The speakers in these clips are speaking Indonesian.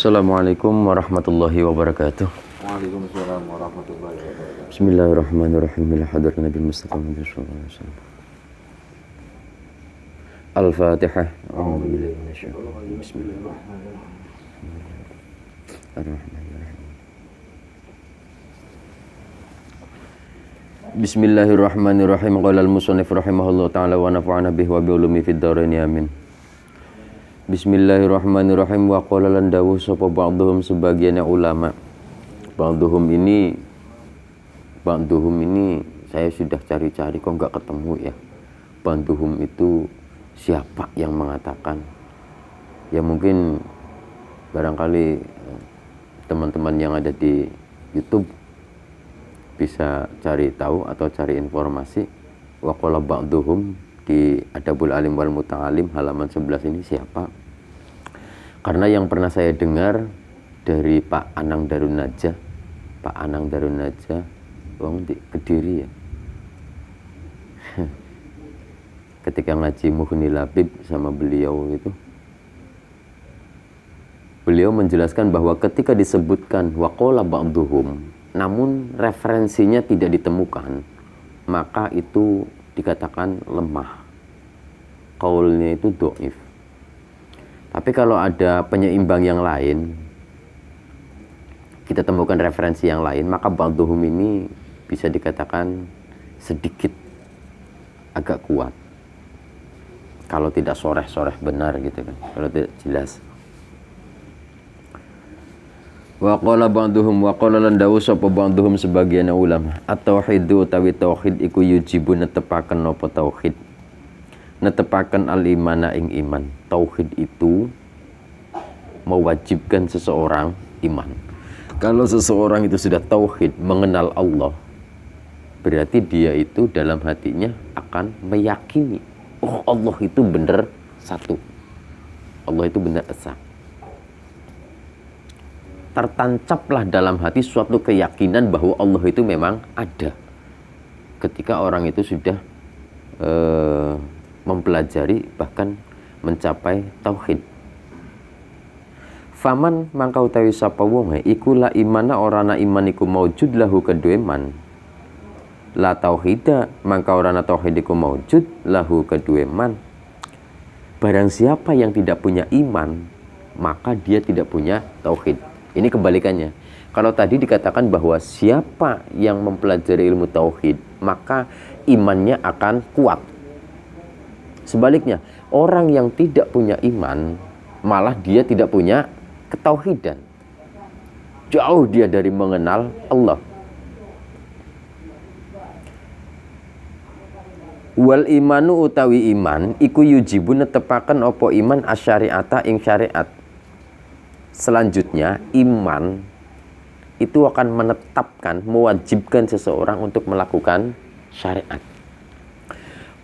Assalamualaikum warahmatullahi wabarakatuh. Waalaikumsalam warahmatullahi wabarakatuh. Bismillahirrahmanirrahim. Ila hadrat Nabi Mustafa Muhammad sallallahu alaihi wasallam. Al-Fatihah. A'udzu billahi minasyaitonir rajim. Bismillahirrahmanirrahim. Bismillahirrahmanirrahim. Qala al-musannif rahimahullahu ta'ala wa nafa'ana bihi wa bi ulumi fid dharain amin. Bismillahirrahmanirrahim. Wa qala lan dawuh sapa ba'dhum sebagiannya ulama. Ba'dhum ini saya sudah cari-cari kok enggak ketemu ya. Ba'dhum itu siapa yang mengatakan? Ya mungkin barangkali teman-teman yang ada di YouTube bisa cari tahu atau cari informasi. Wa qala ba'dhum di Adabul Alim wal Muta'alim halaman 11 ini siapa? Karena yang pernah saya dengar dari Pak Anang Darun Najah, wong di Kediri ya. Ketika ngaji Mughni Labib sama beliau itu, beliau menjelaskan bahwa ketika disebutkan waqala ba'dhum, namun referensinya tidak ditemukan, maka itu dikatakan lemah. Qaulnya itu dhaif. Tapi kalau ada penyeimbang yang lain, kita temukan referensi yang lain, maka ba'dhum ini bisa dikatakan sedikit agak kuat. Kalau tidak soreh-soreh benar gitu kan. Kalau tidak jelas. Wa qala ba'dhum wa qala lan dawu sapa ba'dhum sebagian ulama at-tauhidu utawi tauhid iku yujibu netepaken napa tauhid, netepaken al-imana ing iman. Tauhid itu mewajibkan seseorang iman. Kalau seseorang itu sudah tauhid, mengenal Allah, berarti dia itu dalam hatinya akan meyakini, oh Allah itu benar satu, Allah itu benar esa. Tertancaplah dalam hati suatu keyakinan bahwa Allah itu memang ada. Ketika orang itu sudah mempelajari bahkan mencapai tauhid. Faman mangkau tawi sapa wong iku la imana orana iman iku maujud lahu kedue man. La tauhida mangkau orana tauhid iku maujud lahu kedue man. Barang siapa yang tidak punya iman, maka dia tidak punya tauhid. Ini kebalikannya. Kalau tadi dikatakan bahwa siapa yang mempelajari ilmu tauhid, maka imannya akan kuat. Sebaliknya, orang yang tidak punya iman, malah dia tidak punya ketauhidan. Jauh dia dari mengenal Allah. Wal imanu utawi iman, iku yujibu netepaken opo iman asyari'ata ing syariat. Selanjutnya, iman itu akan menetapkan, mewajibkan seseorang untuk melakukan syariat.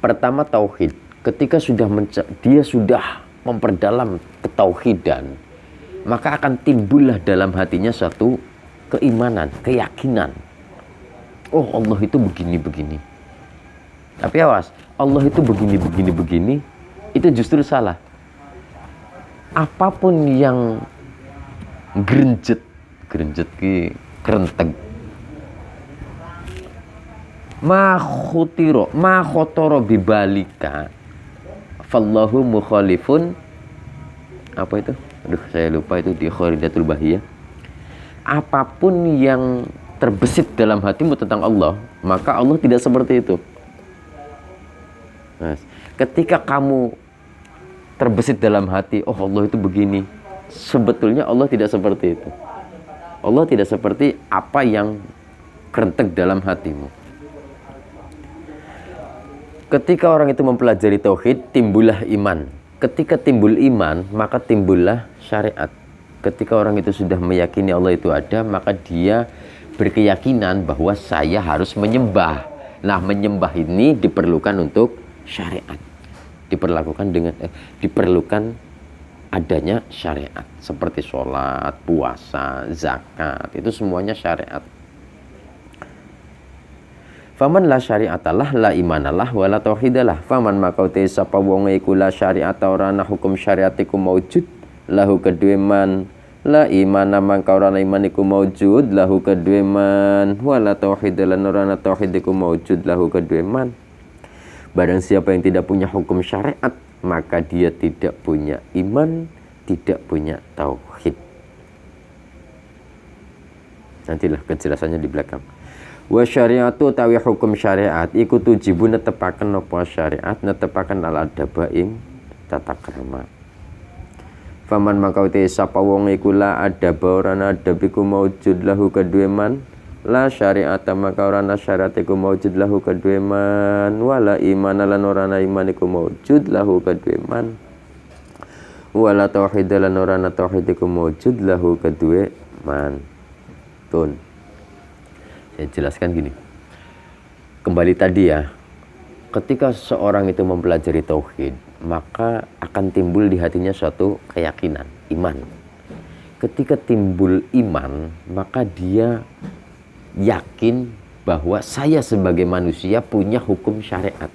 Pertama tauhid. Ketika dia sudah memperdalam ketauhidan, maka akan timbullah dalam hatinya suatu keimanan, keyakinan. Oh, Allah itu begini-begini. Tapi awas, Allah itu begini-begini, itu justru salah. Apapun yang grenjet ki kerenteg, ma khotoro bibalika fallahu mukhalifun, apa itu? Aduh, saya lupa itu di Kharidatul Bahiyah. Apapun yang terbesit dalam hatimu tentang Allah, maka Allah tidak seperti itu. Nah, ketika kamu terbesit dalam hati, oh Allah itu begini, sebetulnya Allah tidak seperti itu. Allah tidak seperti apa yang kerentek dalam hatimu. Ketika orang itu mempelajari tauhid, timbullah iman. Ketika timbul iman, maka timbullah syariat. Ketika orang itu sudah meyakini Allah itu ada, maka dia berkeyakinan bahwa saya harus menyembah. Nah, menyembah ini diperlukan untuk syariat. Diperlukan adanya syariat seperti sholat, puasa, zakat, itu semuanya syariat. Faman la syari'atalah la imanalah wala tauhidalah. Faman makau te sapa wong iku la syari'ata ora ana hukum syariat iku maujud lahu kedue man La imana mangka ora iman iku maujud lahu kedue man wala tauhid lan ora tauhid iku maujud lahu kedue man. Barang siapa yang tidak punya hukum syariat, maka dia tidak punya iman, tidak punya tauhid. Nantilah kejelasannya di belakang. Wa syariatu tawi hukum syariat iku tujibu netepaken napa syariat netepaken al adaba ing tata krama. Faman maka uti sapa wong iku la adaba ora adab iku maujud lahu kedue man la syariat maka ora syariat iku maujud lahu kedue man wala iman lan ora iman iku maujud lahu kedue man wala tauhid lan ora tauhid iku maujud lahu kedue man. Tun. Saya jelaskan gini. Kembali tadi ya. Ketika seorang itu mempelajari tauhid, maka akan timbul di hatinya suatu keyakinan, iman. Ketika timbul iman, maka dia yakin bahwa saya sebagai manusia punya hukum syariat.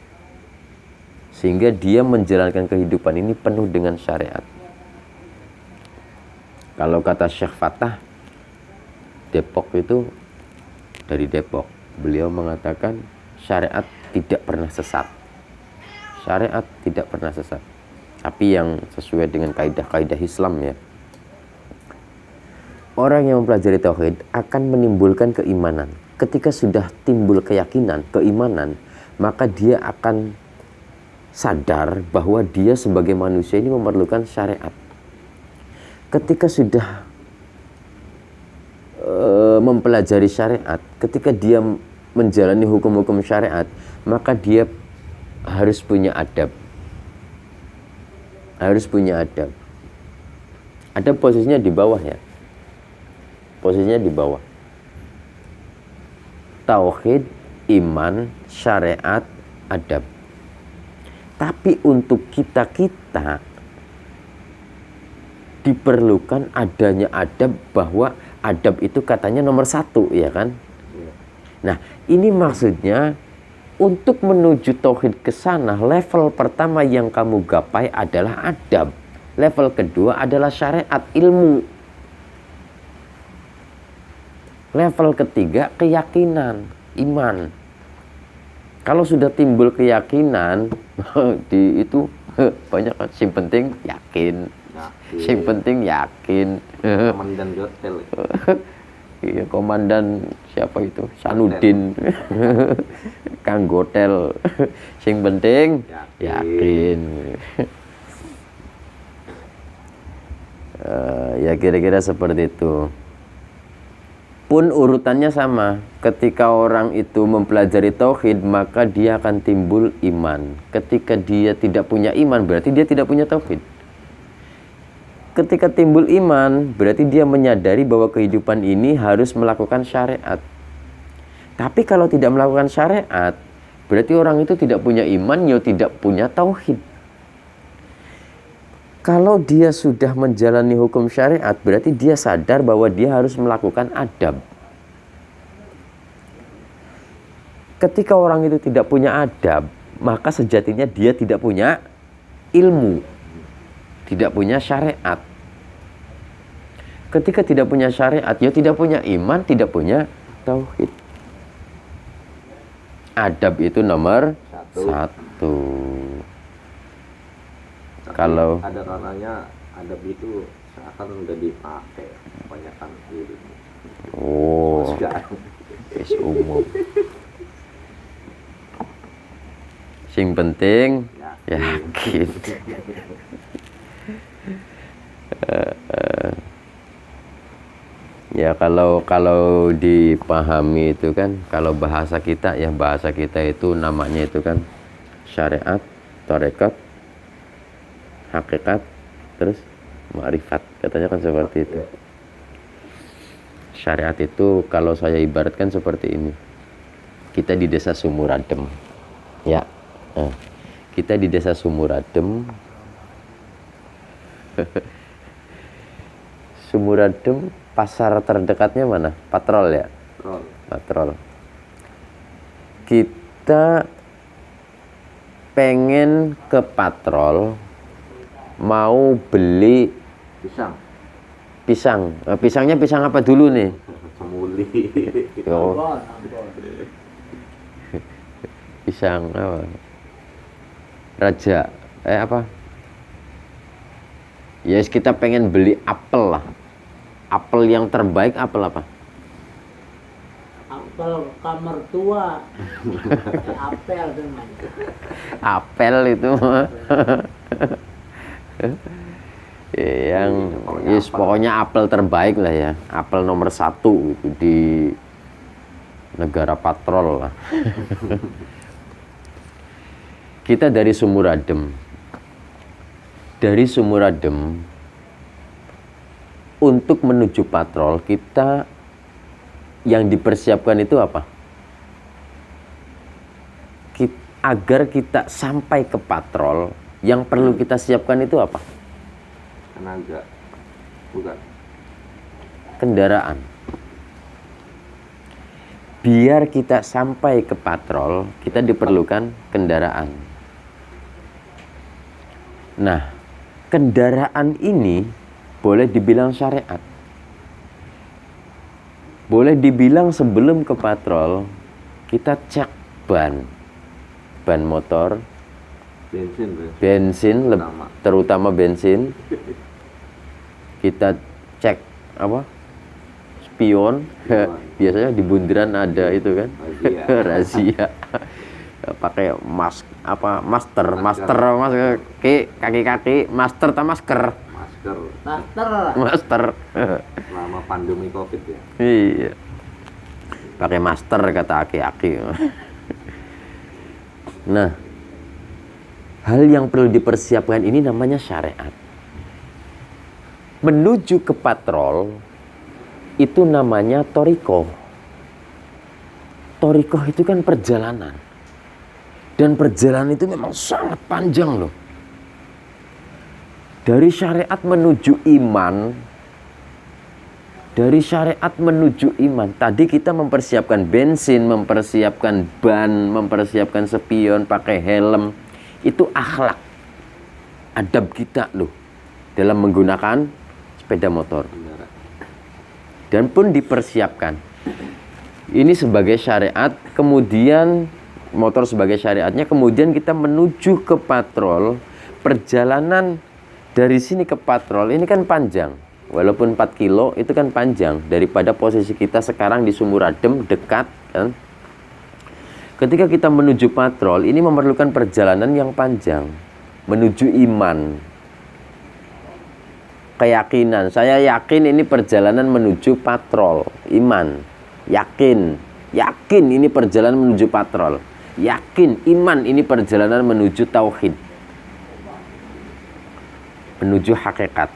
Sehingga dia menjalankan kehidupan ini penuh dengan syariat. Kalau kata Syekh Fatah, Depok itu, dari Depok, beliau mengatakan syariat tidak pernah sesat. Syariat tidak pernah sesat. Tapi yang sesuai dengan kaidah-kaidah Islam ya. Orang yang mempelajari tauhid akan menimbulkan keimanan. Ketika sudah timbul keyakinan, keimanan, maka dia akan sadar bahwa dia sebagai manusia ini memerlukan syariat. Ketika sudah mempelajari syariat, ketika dia menjalani hukum-hukum syariat, maka dia harus punya adab. Harus punya adab. Adab posisinya di bawah ya. Posisinya di bawah. Tauhid, iman, syariat, adab. Tapi untuk kita-kita diperlukan adanya adab, bahwa adab itu katanya nomor 1 ya kan. Nah ini maksudnya untuk menuju tauhid ke sana, level pertama yang kamu gapai adalah adab. Level kedua adalah syariat, ilmu. Level ketiga keyakinan, iman. Kalau sudah timbul keyakinan di itu banyak kan, yang penting yakin. Yang penting yakin. Komandan hotel. Iya, komandan siapa itu? Sanudin. Kang Gotel. Yang penting yakin. Ya kira-kira seperti itu. Pun urutannya sama. Ketika orang itu mempelajari tauhid, maka dia akan timbul iman. Ketika dia tidak punya iman, berarti dia tidak punya tauhid. Ketika timbul iman, berarti dia menyadari bahwa kehidupan ini harus melakukan syariat. Tapi kalau tidak melakukan syariat, berarti orang itu tidak punya iman, ya tidak punya tauhid. Kalau dia sudah menjalani hukum syariat, berarti dia sadar bahwa dia harus melakukan adab. Ketika orang itu tidak punya adab, maka sejatinya dia tidak punya ilmu, tidak punya syariat. Ketika tidak punya syariat, ya tidak punya iman, tidak punya tauhid. Adab itu nomor 1. Kalau ada rananya adab itu seakan udah dipakai kebanyakan gitu. Oh, wis umum. Sing penting yakin. Ya kalau dipahami itu kan, kalau bahasa kita ya, bahasa kita itu namanya itu kan syariat, tarekat, hakikat, terus ma'rifat, katanya kan seperti itu. Syariat itu kalau saya ibaratkan seperti ini. Kita di desa Sumuradem. Ya. Nah, kita di desa Sumuradem. Sumuradem, pasar terdekatnya mana? Patrol ya? Patrol. Kita pengen ke Patrol, mau beli pisang. Pisang. Pisangnya pisang apa dulu nih? Semuli. Oh, Ambon, Ambon. pisang apa? Raja. Apa? Yes, kita pengen beli apel lah. Apel yang terbaik apel apa? Apel kamar tua. Apel teman. Apel itu yang yes, pokoknya apel terbaik lah ya, apel nomor 1 gitu di negara patrol lah. Kita dari Sumuradem untuk menuju patrol, kita yang dipersiapkan itu apa? Agar kita sampai ke patrol, yang perlu kita siapkan itu apa? Tenaga. Bukan. Kendaraan. Biar kita sampai ke patrol, kita diperlukan kendaraan. Nah, kendaraan ini boleh dibilang syariat. Boleh dibilang sebelum ke patrol, kita cek ban motor, bensin, terutama bensin. Kita cek apa? Spion. Biasanya di bundaran ada itu kan. Razia. Pakai masker, kaki, master atau masker. Master. Selama pandemi Covid ya. Iya. Pakai master kata aki-aki. Nah, hal yang perlu dipersiapkan ini namanya syariat. Menuju ke patrol itu namanya toriko. Toriko itu kan perjalanan. Dan perjalanan itu memang sangat panjang loh. Dari syariat menuju iman. Tadi kita mempersiapkan bensin, mempersiapkan ban, mempersiapkan spion, pakai helm. Itu akhlak. Adab kita loh. Dalam menggunakan sepeda motor. Dan pun dipersiapkan. Ini sebagai syariat, kemudian motor sebagai syariatnya, kemudian kita menuju ke patrol. Perjalanan dari sini ke patrol ini kan panjang. Walaupun 4 kilo itu kan panjang daripada posisi kita sekarang di Sumuradem, dekat kan. Ketika kita menuju patrol, ini memerlukan perjalanan yang panjang. Menuju iman. Keyakinan. Saya yakin ini perjalanan menuju patrol. Iman. Yakin ini perjalanan menuju patrol. Yakin, iman ini perjalanan menuju tauhid. Menuju hakikat.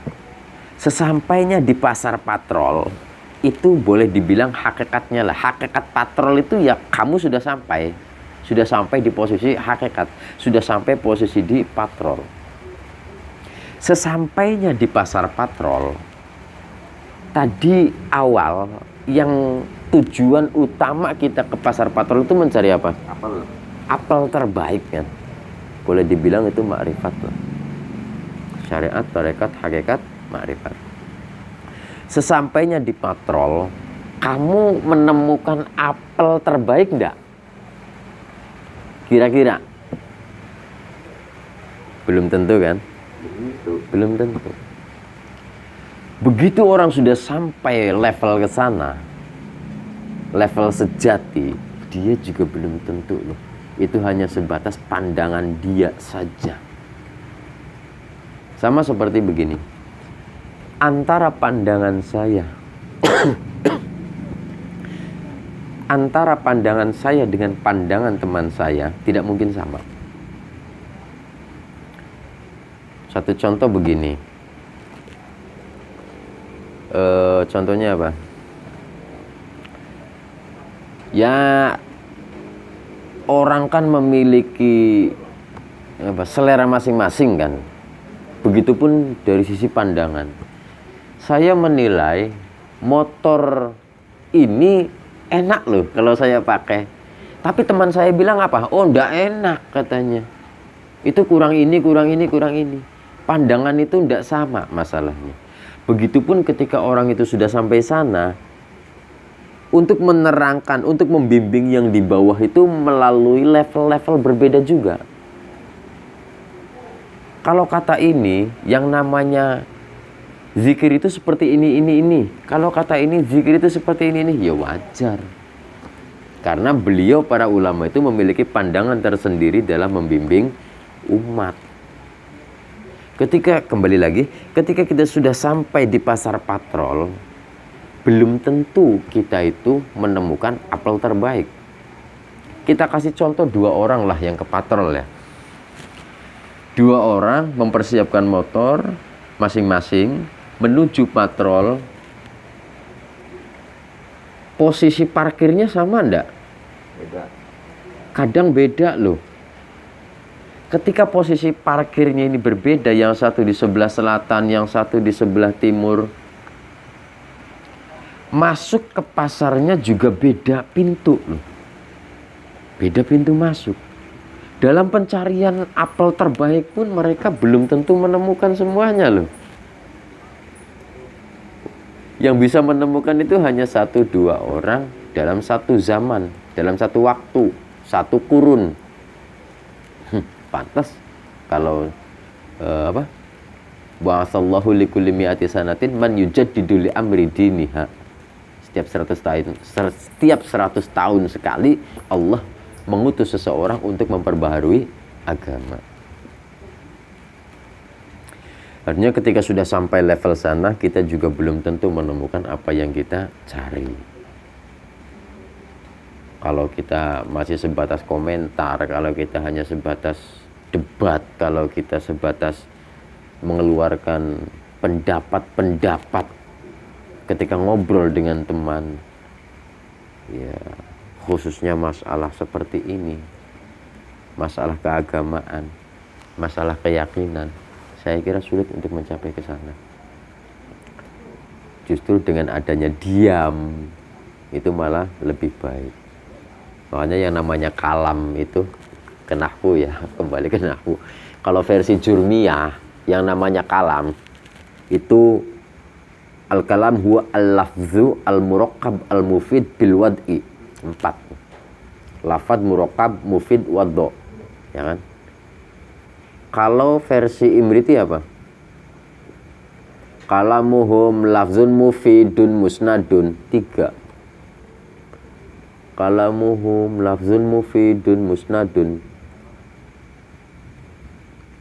Sesampainya di pasar patrol, itu boleh dibilang hakikatnya lah. Hakikat patrol itu ya kamu sudah sampai. Sudah sampai di posisi hakikat. Sudah sampai posisi di patrol. Sesampainya di pasar patrol, tadi awal yang tujuan utama kita ke pasar patrol itu mencari apa? Apel terbaik kan. Boleh dibilang itu makrifat lah. Syariat, tarekat, hakikat, makrifat. Sesampainya di patrol, kamu menemukan apel terbaik enggak? Kira-kira? Belum tentu kan? Belum tentu. Begitu orang sudah sampai level ke sana, level sejati, dia juga belum tentu loh. Itu hanya sebatas pandangan dia saja. Sama seperti begini. Antara pandangan saya antara pandangan saya dengan pandangan teman saya tidak mungkin sama. Satu contoh begini. Contohnya apa? Ya, orang kan memiliki selera masing-masing kan. Begitupun dari sisi pandangan. Saya menilai motor ini enak loh kalau saya pakai. Tapi teman saya bilang apa? Oh, enggak enak katanya. Itu kurang ini. Pandangan itu enggak sama masalahnya. Begitupun ketika orang itu sudah sampai sana, untuk menerangkan, untuk membimbing yang di bawah itu melalui level-level berbeda juga. Kalau kata ini, yang namanya zikir itu seperti ini. Kalau kata ini, zikir itu seperti ini, ya wajar. Karena beliau, para ulama itu memiliki pandangan tersendiri dalam membimbing umat. Kembali lagi, ketika kita sudah sampai di pasar patrol, belum tentu kita itu menemukan apel terbaik. Kita kasih contoh 2 orang lah yang ke patrol ya. 2 orang mempersiapkan motor masing-masing menuju patrol. Posisi parkirnya sama enggak? Beda. Kadang beda loh. Ketika posisi parkirnya ini berbeda, yang satu di sebelah selatan, yang satu di sebelah timur, masuk ke pasarnya juga beda pintu loh. Beda pintu masuk. Dalam pencarian apel terbaik pun mereka belum tentu menemukan semuanya loh. Yang bisa menemukan itu hanya 1-2 orang dalam satu zaman, dalam satu waktu, satu kurun. Pantas kalau Ba'atsallahu likulli mi'ati sanatin man yujaddidu li amri diniha. Setiap 100 tahun sekali Allah mengutus seseorang untuk memperbaharui agama. Artinya ketika sudah sampai level sana, kita juga belum tentu menemukan apa yang kita cari. Kalau kita masih sebatas komentar, kalau kita hanya sebatas debat, kalau kita sebatas mengeluarkan pendapat-pendapat ketika ngobrol dengan teman, ya khususnya masalah seperti ini, masalah keagamaan, masalah keyakinan, saya kira sulit untuk mencapai ke sana. Justru dengan adanya diam itu malah lebih baik. Makanya yang namanya kalam itu ke nahwu ya, kembali ke nahwu. Kalau versi Jurmiyah, yang namanya kalam itu al-kalam huwa al-lafzu al-murakkab al-mufid bil wad'i. 4. Lafad murakkab mufid waddo. Ya kan? Kalau versi Imriti apa? Kalamuhum lafzun mufidun musnadun. 3. Kalamuhum lafzun mufidun musnadun.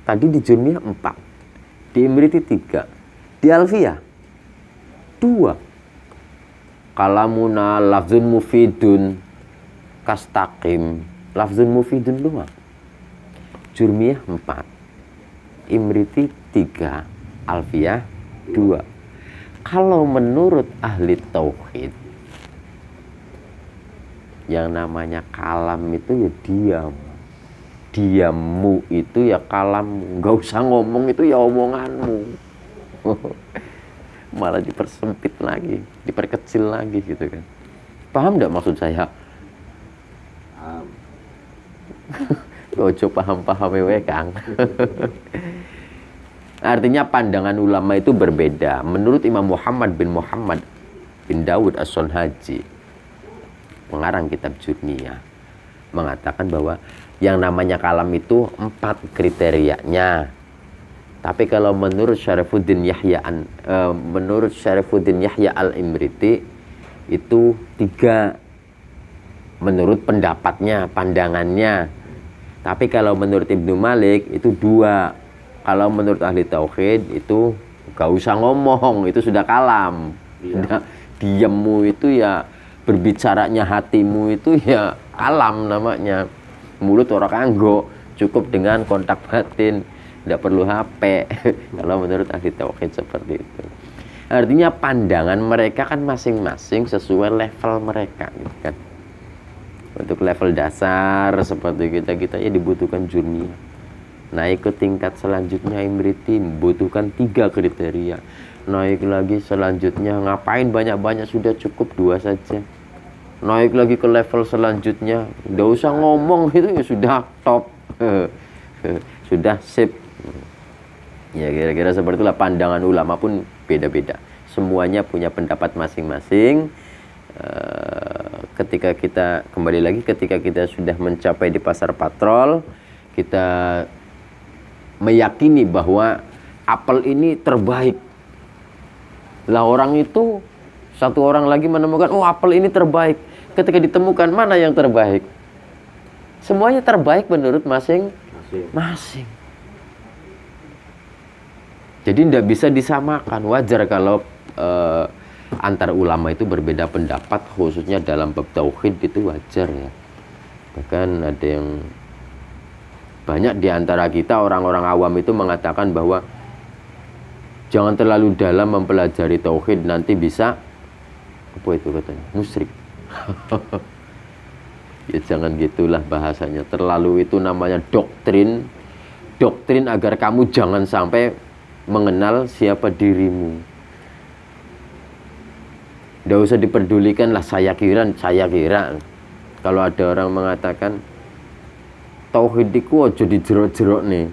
Tadi di Jurmiyah 4, di Imriti 3, di Alfiyah 2. Kalamuna lafzun mufidun kastaqim, lafzun mufidun doang. Jurmiyah 4, Imriti 3, Alfiyah 2. Kalau menurut ahli tauhid, yang namanya kalam itu ya diam. Diammu itu ya kalam, nggak usah ngomong itu ya omonganmu. Malah dipersempit lagi, diperkecil lagi gitu kan. Paham nggak maksud saya? Ojo paham-paham we Kang. Artinya pandangan ulama itu berbeda. Menurut Imam Muhammad bin Dawud As-Sonhaji, pengarang kitab Jurmiyah, mengatakan bahwa yang namanya kalam itu 4 kriterianya. Tapi kalau menurut Syarifuddin Yahya Al-Imriti itu 3 menurut pendapatnya, pandangannya. Tapi kalau menurut Ibnu Malik itu 2. Kalau menurut ahli tauhid itu gak usah ngomong, itu sudah kalam. Sudah diammu itu ya, berbicaranya hatimu itu ya kalam namanya. Mulut orang kanggo, cukup dengan kontak batin, tidak perlu HP. Kalau menurut ahli tauhid seperti itu. Artinya pandangan mereka kan masing-masing sesuai level mereka gitu kan. Untuk level dasar seperti kita ya dibutuhkan Jurmiyah. Naik ke tingkat selanjutnya Imriti membutuhkan 3 kriteria. Naik lagi selanjutnya, ngapain banyak-banyak, sudah cukup 2 saja. Naik lagi ke level selanjutnya, nggak usah ngomong, itu ya sudah top. Sudah sip. Ya kira-kira seperti itulah, pandangan ulama pun beda-beda. Semuanya punya pendapat masing-masing. Ketika kita kembali lagi, ketika kita sudah mencapai di pasar patrol, kita meyakini bahwa apel ini terbaik. Lah orang itu, satu orang lagi menemukan, oh apel ini terbaik. Ketika ditemukan, mana yang terbaik? Semuanya terbaik menurut masing-masing. Jadi tidak bisa disamakan. Wajar kalau antar ulama itu berbeda pendapat, khususnya dalam bab tauhid, itu wajar ya. Bahkan ada yang banyak di antara kita orang-orang awam itu mengatakan bahwa jangan terlalu dalam mempelajari tauhid, nanti bisa apa itu katanya, musyrik. Ya jangan gitulah bahasanya. Terlalu itu namanya doktrin agar kamu jangan sampai mengenal siapa dirimu. Tidak usah diperdulikan lah, saya kira. Kalau ada orang mengatakan tauhid iku aja dijero-jero nih,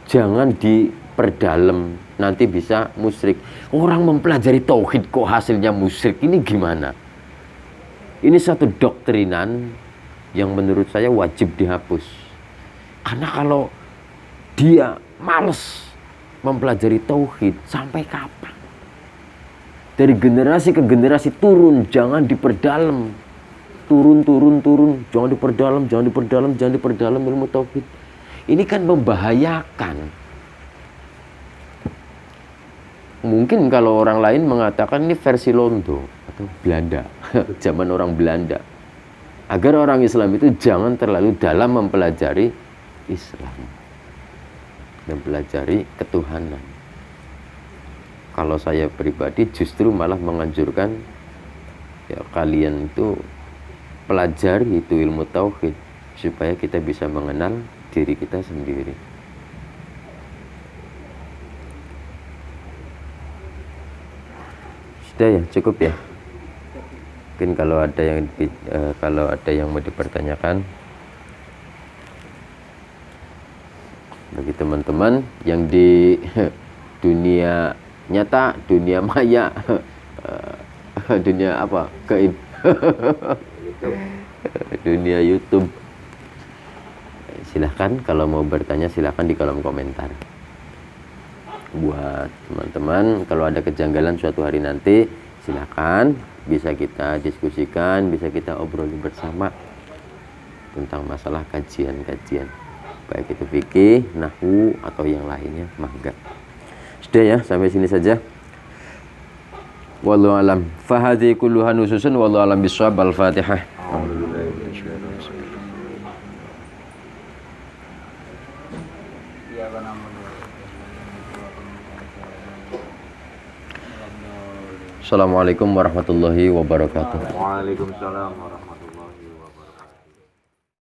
jangan diperdalam, nanti bisa musyrik. Orang mempelajari tauhid kok hasilnya musyrik, ini gimana? Ini satu doktrinan yang menurut saya wajib dihapus. Karena kalau dia males mempelajari tauhid, sampai kapan? Dari generasi ke generasi turun, jangan diperdalam. Turun. Jangan diperdalam ilmu tauhid. Ini kan membahayakan. Mungkin kalau orang lain mengatakan ini versi Londo atau Belanda, zaman orang Belanda. Agar orang Islam itu jangan terlalu dalam mempelajari Islam, mempelajari ketuhanan. Kalau saya pribadi justru malah menganjurkan ya kalian itu pelajari itu ilmu tauhid supaya kita bisa mengenal diri kita sendiri. Sudah ya, cukup ya. Mungkin kalau ada yang mau dipertanyakan bagi teman-teman yang di dunia nyata, dunia maya, dunia apa? Gaib. Dunia YouTube. Silahkan kalau mau bertanya, silahkan di kolom komentar. Buat teman-teman, kalau ada kejanggalan suatu hari nanti, silahkan bisa kita diskusikan, bisa kita obrolin bersama tentang masalah kajian-kajian, baik itu fikih, nahwu atau yang lainnya, mangga. Sudah ya, sampai sini saja. Wallahu alam. Fahadhi kulluha nususun wallahu alam bisawab. Al-Fatihah. Assalamualaikum warahmatullahi wabarakatuh. Waalaikumsalam warahmatullahi wabarakatuh.